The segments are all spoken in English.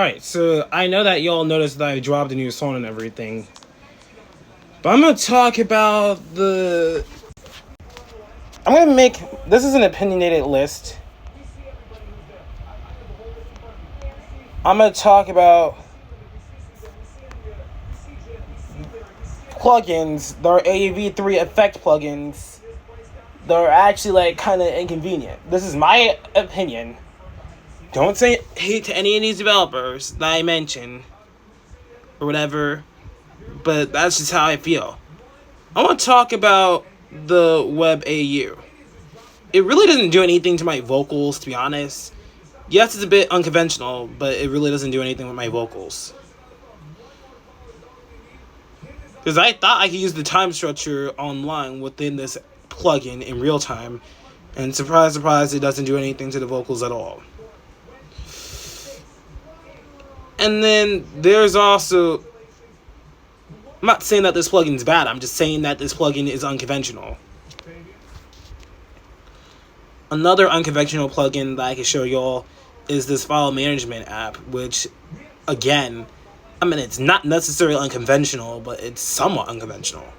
Alright, so I know that y'all noticed that I dropped a new song and everything. But I'm gonna talk about the... I'm gonna make... This is an opinionated list. I'm gonna talk about plugins that are AUV3 effect plugins that are actually like kind of inconvenient. This is my opinion. Don't say hate to any of these developers that I mentioned or whatever, but that's just how I feel. I want to talk about the Web AU. It really doesn't do anything to my vocals, to be honest. Yes, it's a bit unconventional, but it really doesn't do anything with my vocals. Because I thought I could use the time structure online within this plugin in real time, and surprise, surprise, it doesn't do anything to the vocals at all. And then there's also... I'm not saying that this plugin is bad, I'm just saying that this plugin is unconventional. Another unconventional plugin that I can show y'all is this file management app, which, again, I mean, it's not necessarily unconventional, but it's somewhat unconventional.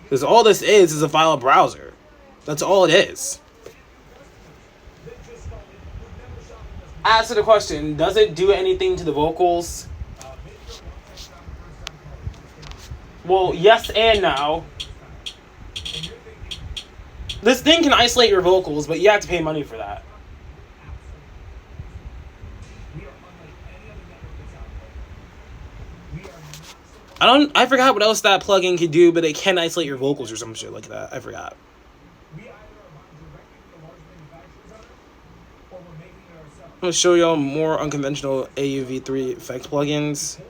Because all this is a file browser. That's all it is. As to the question, does it do anything to the vocals? Well, yes and no. This thing can isolate your vocals, but you have to pay money for that. I forgot what else that plugin can do, but it can isolate your vocals or some shit like that. I forgot. I'm going to show y'all more unconventional AUV3 effect plugins.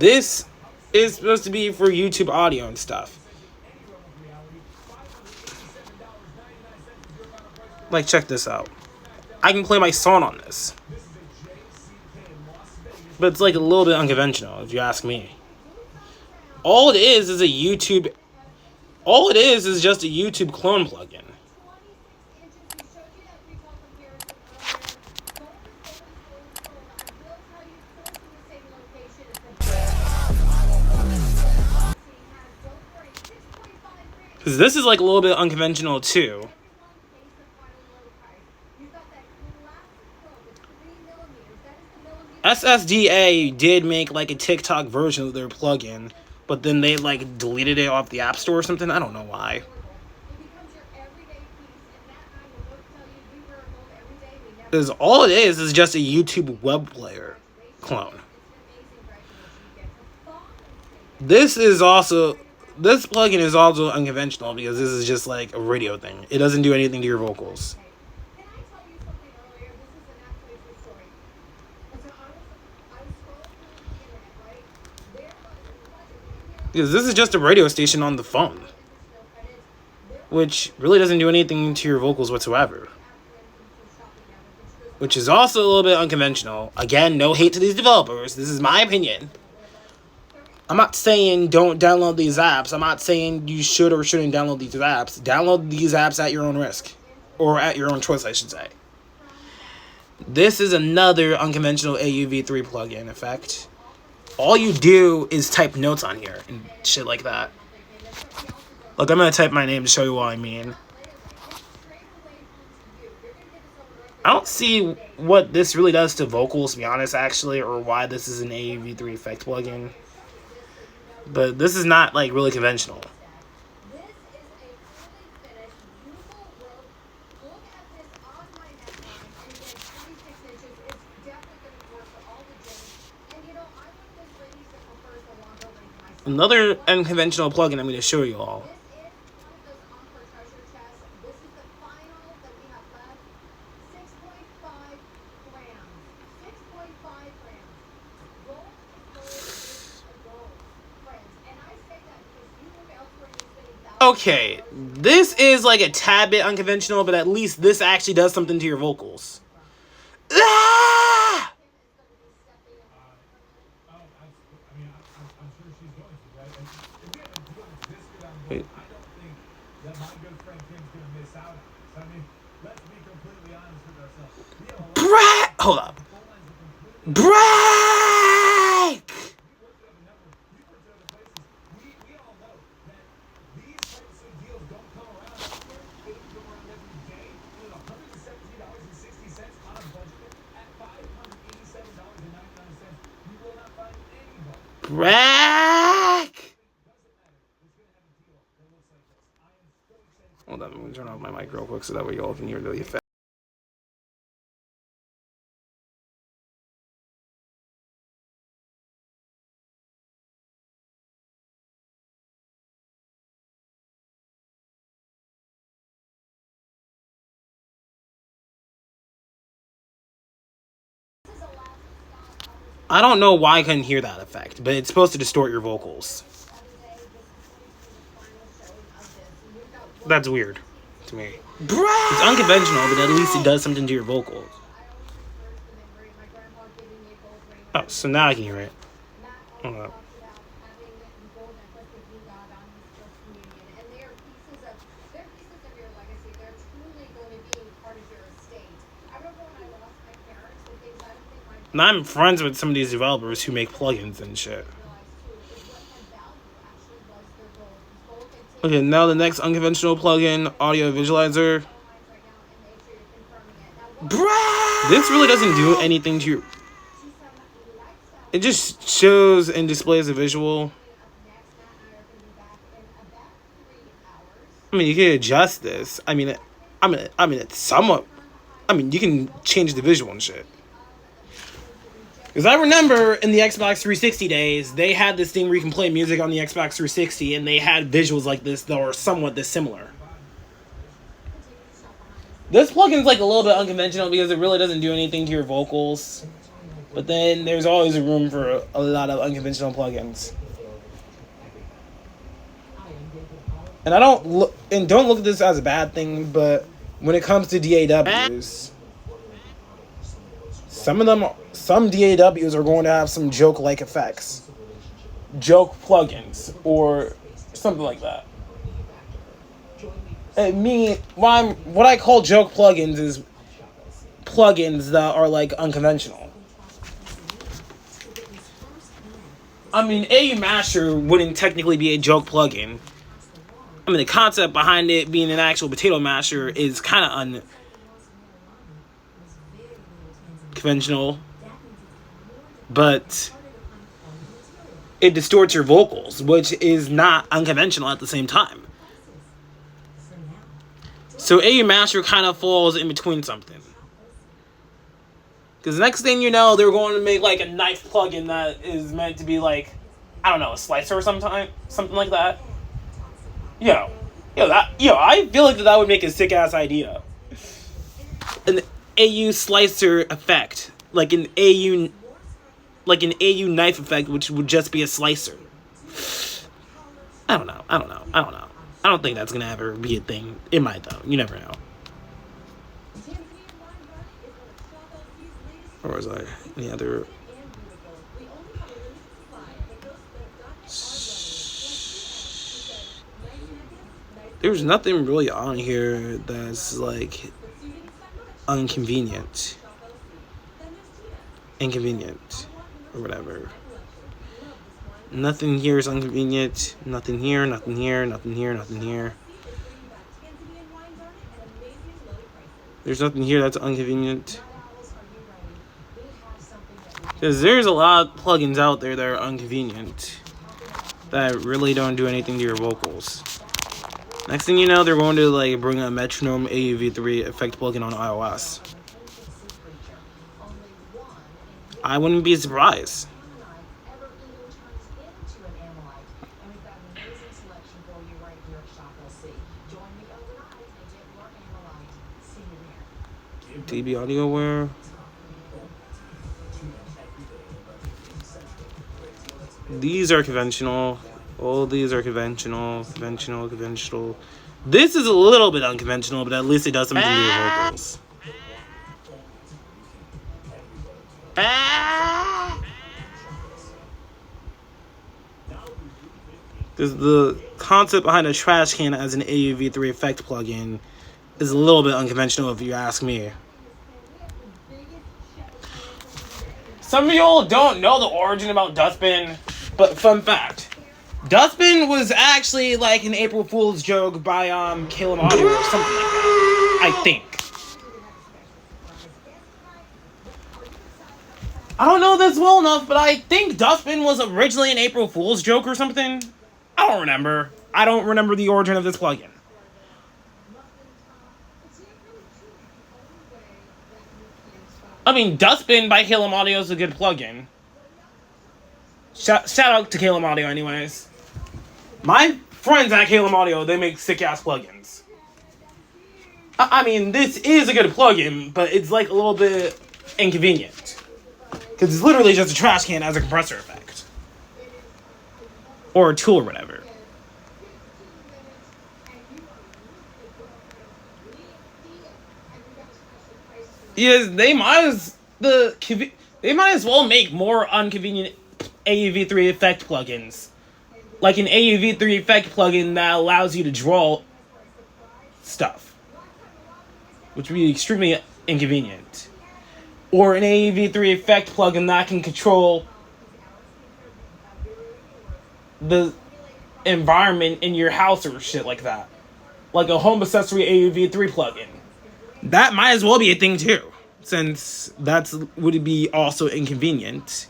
This is supposed to be for YouTube audio and stuff. Like, check this out. I can play my song on this. But it's like a little bit unconventional, if you ask me. All it is a YouTube... All it is just a YouTube clone plugin. Because this is like a little bit unconventional too. SSDA did make like a TikTok version of their plugin, but then they like deleted it off the App Store or something. I don't know why. Because all it is just a YouTube web player clone. This plugin is also unconventional because this is just like a radio thing. It doesn't do anything to your vocals. Because this is just a radio station on the phone, which really doesn't do anything to your vocals whatsoever. Which is also a little bit unconventional. Again, no hate to these developers. This is my opinion. I'm not saying don't download these apps. I'm not saying you should or shouldn't download these apps. Download these apps at your own risk. Or at your own choice, I should say. This is another unconventional AUV3 plugin effect. All you do is type notes on here and shit like that. Look, I'm going to type my name to show you what I mean. I don't see what this really does to vocals, to be honest, actually, or why this is an AUV3 effect plugin. But this is not, like, really conventional. Another unconventional plugin I'm going to show you all. Okay, this is like a tad bit unconventional, but at least this actually does something to your vocals. Ah! Wait. Hold up. Break! Break! Hold on, I'm gonna turn off my mic real quick so that way y'all can hear the effect. I don't know why I couldn't hear that effect, but it's supposed to distort your vocals. That's weird to me. It's unconventional, but at least it does something to your vocals. Oh, so now I can hear it. Hold up. Now I'm friends with some of these developers who make plugins and shit. Okay, now the next unconventional plugin, audio visualizer. This really doesn't do anything to your... It just shows and displays a visual. I mean, you can adjust this. I mean, it's somewhat... I mean, you can change the visual and shit. Because I remember in the Xbox 360 days, they had this thing where you can play music on the Xbox 360, and they had visuals like this that were somewhat dissimilar. This plugin's like a little bit unconventional because it really doesn't do anything to your vocals. But then there's always a room for a lot of unconventional plugins. And don't look at this as a bad thing, but when it comes to DAWs, some DAWs are going to have some joke-like effects. Joke plugins, or something like that. And what I call joke plugins is plugins that are like unconventional. I mean, AU Masher wouldn't technically be a joke plugin. I mean, the concept behind it being an actual potato masher is kind of unconventional, but it distorts your vocals, which is not unconventional at the same time. So AU Masher kind of falls in between something. Because next thing you know, they're going to make like a knife plugin that is meant to be like, I don't know, a slicer or something like that. I feel like that would make a sick ass idea. An AU slicer effect, like an AU knife effect, which would just be a slicer. I don't know. I don't think that's gonna ever be a thing. It might though. You never know. Or was I any other? There's nothing really on here that's like inconvenient, or whatever. Nothing here is inconvenient. Nothing here. Nothing here. Nothing here. Nothing here. There's nothing here that's inconvenient. Because there's a lot of plugins out there that are inconvenient that really don't do anything to your vocals. Next thing you know, they're going to like bring a metronome AUV3 effect plugin on iOS. I wouldn't be surprised. DB AudioWare. These are conventional. All these are conventional. This is a little bit unconventional, but at least it does something to your vocals. Because the concept behind a trash can as an AUV3 effect plugin is a little bit unconventional if you ask me. Some of y'all don't know the origin about Dustbin, but fun fact. Dustbin was actually like an April Fool's joke by Caleb Audio or something like that. I think. I don't know this well enough, but I think Dustbin was originally an April Fool's joke or something. I don't remember. I don't remember the origin of this plugin. I mean, Dustbin by Caleb Audio is a good plugin. Shout out to Caleb Audio anyways. My friends at Caleb Audio, they make sick-ass plugins. I mean, this is a good plugin, but it's like a little bit inconvenient. Because it's literally just a trash can as a compressor effect. Or a tool or whatever. Yes, they might as well make more inconvenient AUV3 effect plugins. Like an AUV3 effect plugin that allows you to draw stuff. Which would be extremely inconvenient. Or an AUV3 effect plugin that can control the environment in your house or shit like that. Like a home accessory AUV3 plugin. That might as well be a thing too, since would be also inconvenient.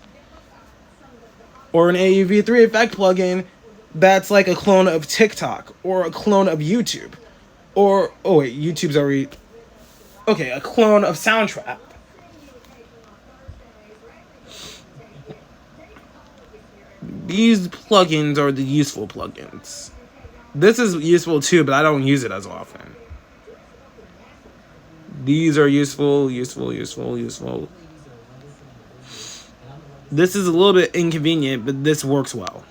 Or an AUV3 effect plugin that's like a clone of TikTok or a clone of YouTube. Or YouTube's already a clone of Soundtrap. These plugins are the useful plugins. This is useful too, but I don't use it as often. These are useful. This is a little bit inconvenient, but this works well.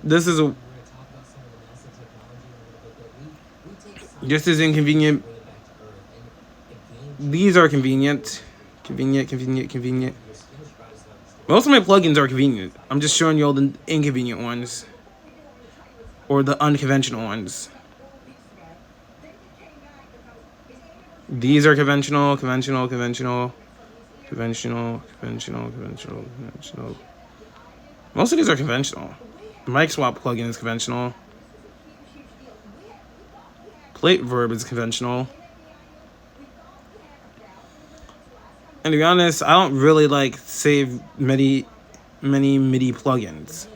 This is inconvenient. These are convenient. Convenient. Most of my plugins are convenient. I'm just showing you all the inconvenient ones. Or the unconventional ones. These are conventional. Most of these are conventional. Mic swap plugin is conventional. Plate verb is conventional. And to be honest, I don't really like save many MIDI plugins.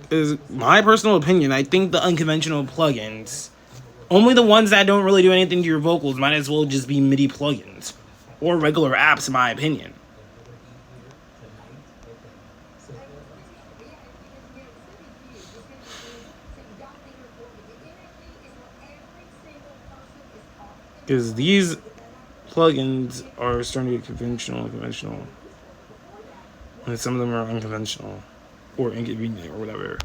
Is my personal opinion. I think the unconventional plugins, only the ones that don't really do anything to your vocals, might as well just be MIDI plugins or regular apps, in my opinion. Because these plugins are starting to get conventional. And some of them are unconventional. Or inconvenient, or whatever.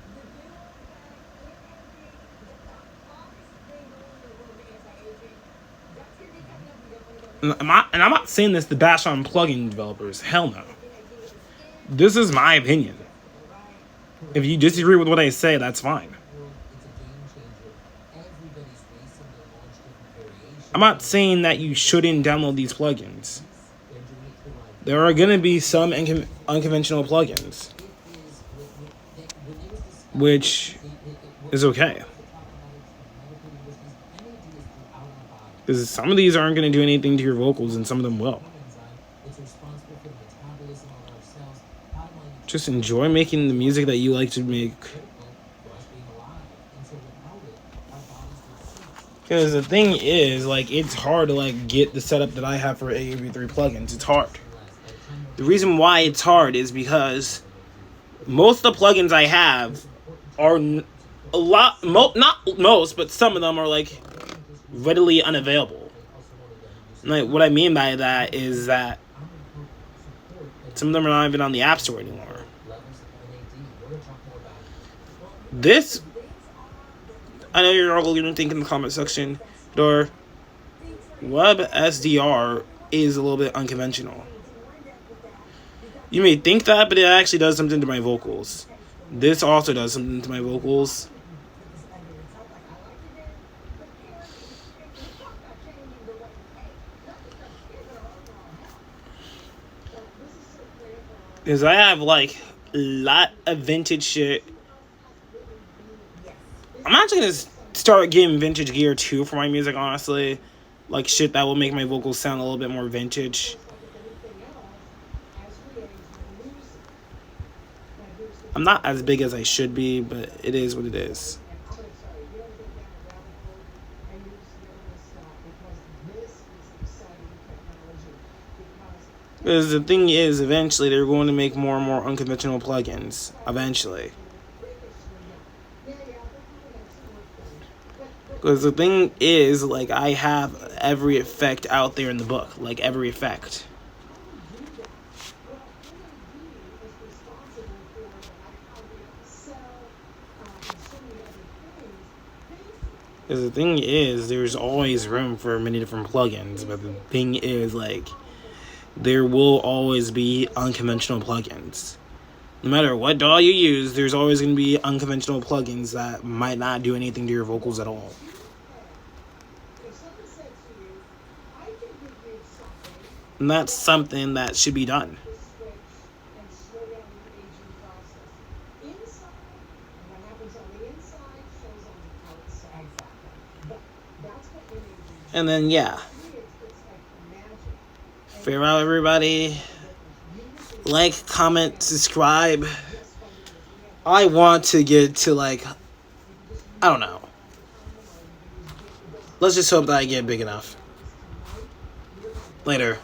And I'm not saying this to bash on plugin developers. Hell no. This is my opinion. If you disagree with what I say, that's fine. I'm not saying that you shouldn't download these plugins. There are going to be some unconventional plugins, which is okay. Because some of these aren't going to do anything to your vocals and some of them will. Just enjoy making the music that you like to make. Because the thing is, like, it's hard to, like, get the setup that I have for AUV3 plugins. It's hard. The reason why it's hard is because most of the plugins I have are not most, but some of them are, like, readily unavailable. Like, what I mean by that is that some of them are not even on the App Store anymore. This, I know you're all going to think in the comment section, or WebSDR is a little bit unconventional. You may think that, but it actually does something to my vocals. This also does something to my vocals. Because I have like a lot of vintage shit. I'm actually gonna start getting vintage gear too for my music, honestly. Like shit that will make my vocals sound a little bit more vintage. I'm not as big as I should be, but it is what it is. Because the thing is, eventually they're going to make more and more unconventional plugins. Eventually. Because the thing is, like, I have every effect out there in the book. Like, every effect. Because the thing is, there's always room for many different plugins. But the thing is, like, there will always be unconventional plugins. No matter what DAW you use, there's always going to be unconventional plugins that might not do anything to your vocals at all. And that's something that should be done. And then, yeah. Farewell, everybody. Like, comment, subscribe. I want to get to, like, I don't know. Let's just hope that I get big enough. Later.